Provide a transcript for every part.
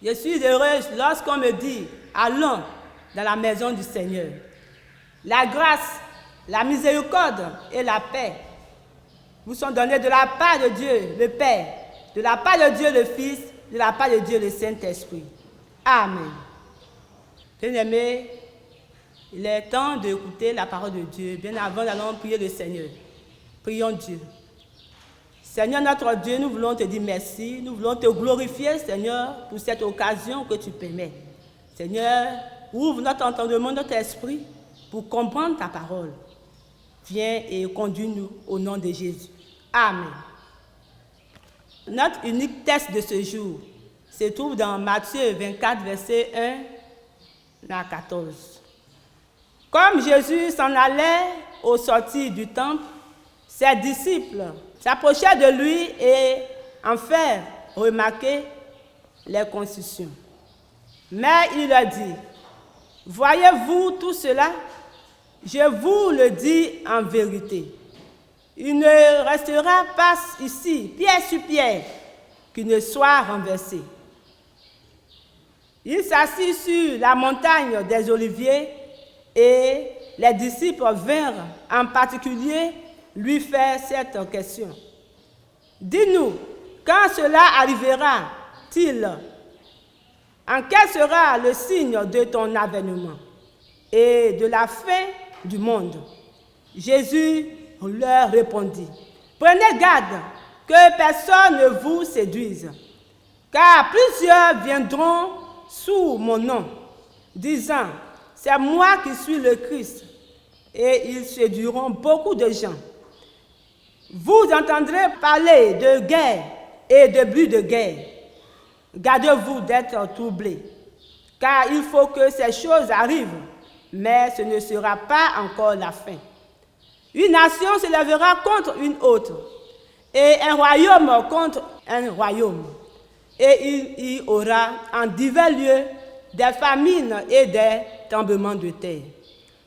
Je suis heureuse lorsqu'on me dit « Allons dans la maison du Seigneur ». La grâce, la miséricorde et la paix vous sont données de la part de Dieu le Père, de la part de Dieu le Fils, de la part de Dieu le Saint-Esprit. Amen. Bien-aimés, il est temps d'écouter la parole de Dieu. Bien avant, nous allons prier le Seigneur. Prions Dieu. Seigneur notre Dieu, nous voulons te dire merci. Nous voulons te glorifier, Seigneur, pour cette occasion que tu permets. Seigneur, ouvre notre entendement, notre esprit, pour comprendre ta parole. Viens et conduis-nous au nom de Jésus. Amen. Notre unique texte de ce jour se trouve dans Matthieu 24, verset 1 à 14. Comme Jésus s'en allait au sortir du temple, ses disciples s'approchaient de lui et en firent remarquer les concessions. Mais il leur dit, « Voyez-vous tout cela? Je vous le dis en vérité. Il ne restera pas ici, pierre sur pierre, qui ne soit renversé. » Il s'assit sur la montagne des Oliviers et les disciples vinrent en particulier lui faire cette question. « Dis-nous, quand cela arrivera-t-il? En quel sera le signe de ton avènement et de la fin du monde? » Jésus leur répondit, « Prenez garde que personne ne vous séduise, car plusieurs viendront sous mon nom, disant, « C'est moi qui suis le Christ », et ils séduiront beaucoup de gens. Vous entendrez parler de guerre et de bruit de guerre. Gardez-vous d'être troublés, car il faut que ces choses arrivent, mais ce ne sera pas encore la fin. Une nation se lèvera contre une autre, et un royaume contre un royaume. Et il y aura en divers lieux des famines et des tremblements de terre.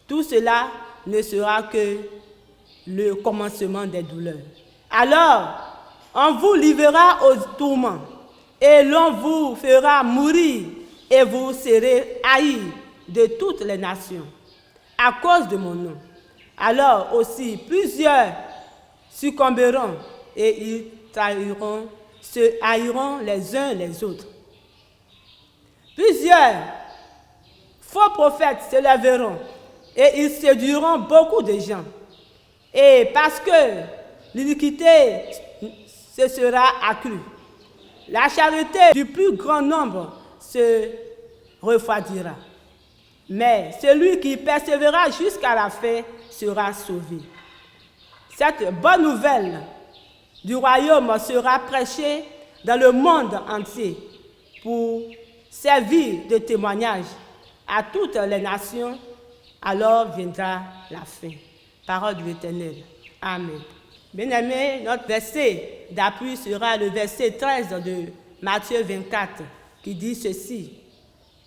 Tout cela ne sera que le commencement des douleurs. Alors, on vous livrera aux tourments, et l'on vous fera mourir, et vous serez haïs de toutes les nations, à cause de mon nom. Alors aussi, plusieurs succomberont, et ils se haïront les uns les autres. Plusieurs faux prophètes se lèveront, et ils séduiront beaucoup de gens. Et parce que l'iniquité se sera accrue, la charité du plus grand nombre se refroidira. Mais celui qui persévérera jusqu'à la fin sera sauvé. Cette bonne nouvelle du royaume sera prêchée dans le monde entier pour servir de témoignage à toutes les nations. Alors viendra la fin. Parole de l'Éternel. Amen. Bien-aimés, notre verset d'appui sera le verset 13 de Matthieu 24, qui dit ceci.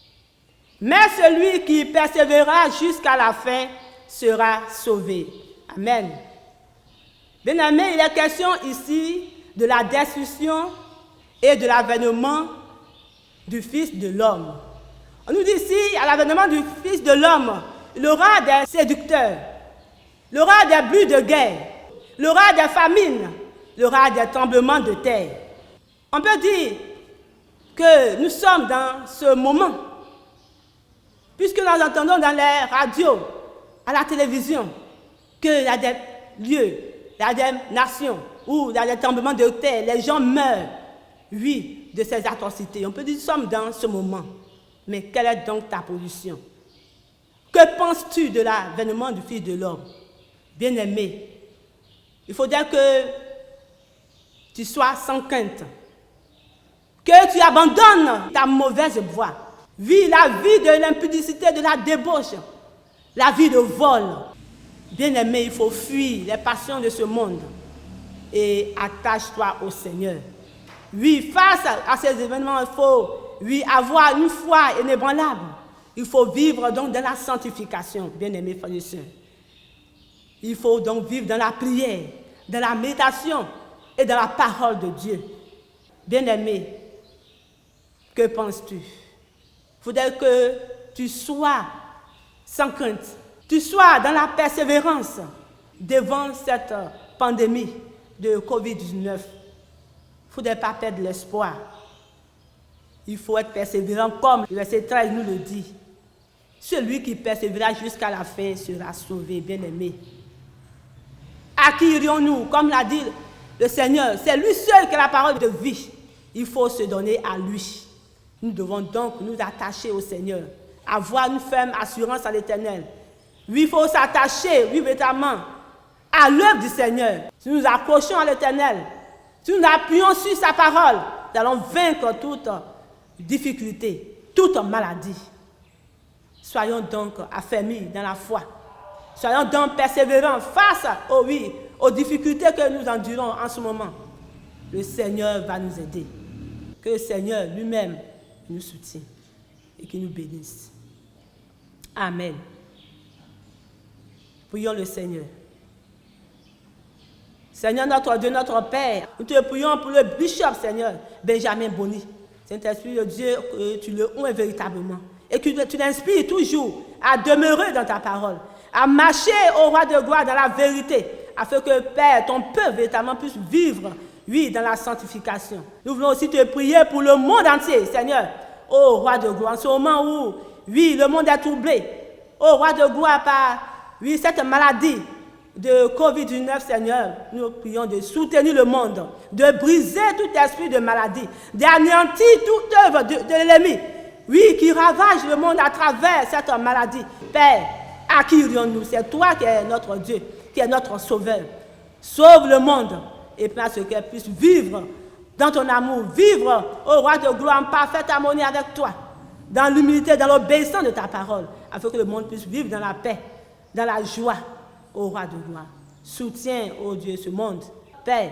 « Mais celui qui persévérera jusqu'à la fin sera sauvé. » Amen. Bien-aimés, il est question ici de la destruction et de l'avènement du Fils de l'homme. On nous dit ici, à l'avènement du Fils de l'homme, il y aura des séducteurs, il y aura des bruits de guerre, il y aura des famines, il y aura des tremblements de terre. On peut dire que nous sommes dans ce moment, puisque nous entendons dans les radios, à la télévision, qu'il y a des lieux, il y a des nations où il y a des tremblements de terre, les gens meurent, oui, de ces atrocités. On peut dire que nous sommes dans ce moment. Mais quelle est donc ta position? Que penses-tu de l'avènement du Fils de l'homme? Bien-aimé, il faudrait que tu sois sans crainte, que tu abandonnes ta mauvaise voie. Vis la vie de l'impudicité, de la débauche, la vie de vol. Bien-aimé, il faut fuir les passions de ce monde et attache-toi au Seigneur. Oui, face à ces événements, il faut avoir une foi inébranlable. Il faut vivre donc dans la sanctification, bien-aimés frères et sœurs. Il faut donc vivre dans la prière, dans la méditation et dans la parole de Dieu. Bien-aimés, Que penses-tu? Il faudrait que tu sois sans crainte, tu sois dans la persévérance devant cette pandémie de Covid-19. Il ne faudrait pas perdre l'espoir. Il faut être persévérant comme le verset 13 nous le dit. Celui qui persévérera jusqu'à la fin sera sauvé, bien-aimé. À qui irions-nous? Comme l'a dit le Seigneur, c'est lui seul qui a la parole de vie. Il faut se donner à lui. Nous devons donc nous attacher au Seigneur, avoir une ferme assurance à l'Éternel. Oui, il faut s'attacher, oui, véritablement, à l'œuvre du Seigneur. Si nous nous accrochons à l'Éternel, si nous nous appuyons sur sa parole, nous allons vaincre toute difficulté, toute maladie. Soyons donc affermis dans la foi. Soyons donc persévérants face aux difficultés que nous endurons en ce moment. Le Seigneur va nous aider. Que le Seigneur lui-même nous soutienne et qu'il nous bénisse. Amen. Prions le Seigneur. Seigneur notre Dieu, notre Père, nous te prions pour le bishop, Seigneur, Benjamin Boni. Saint-Esprit de Dieu, que tu le houes véritablement. Et que tu l'inspires toujours à demeurer dans ta parole, à marcher au roi de gloire dans la vérité, afin que, Père, ton peuple véritablement puisse vivre, oui, dans la sanctification. Nous voulons aussi te prier pour le monde entier, Seigneur, ô roi de gloire, en ce moment où, oui, le monde est troublé, ô roi de gloire, par, oui, cette maladie de Covid-19, Seigneur, nous prions de soutenir le monde, de briser tout esprit de maladie, d'anéantir toute œuvre de l'ennemi, oui, qui ravage le monde à travers cette maladie. Père, à qui irions-nous? C'est toi qui es notre Dieu, qui est notre Sauveur. Sauve le monde et permets ce qu'elle puisse vivre dans ton amour, vivre au roi de gloire en parfaite harmonie avec toi, dans l'humilité, dans l'obéissance de ta parole, afin que le monde puisse vivre dans la paix, dans la joie, au roi de gloire. Soutiens, ô Dieu, ce monde. Père,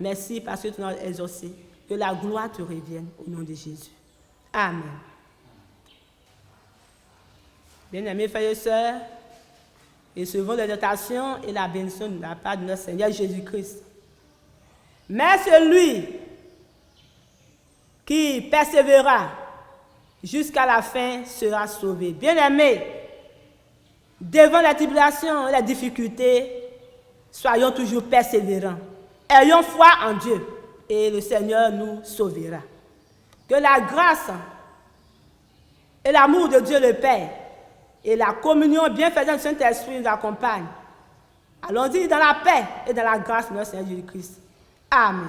merci parce que tu nous as exaucé. Que la gloire te revienne au nom de Jésus. Amen. Bien-aimés frères et sœurs, recevons l'exhortation et la bénédiction de la part de notre Seigneur Jésus-Christ. Mais celui qui persévérera jusqu'à la fin sera sauvé. Bien-aimés, devant la tribulation et la difficulté, soyons toujours persévérants. Ayons foi en Dieu et le Seigneur nous sauvera. Que la grâce et l'amour de Dieu le Père et la communion bienfaisante du Saint-Esprit nous accompagnent. Allons-y dans la paix et dans la grâce de notre Seigneur Jésus-Christ. Amen.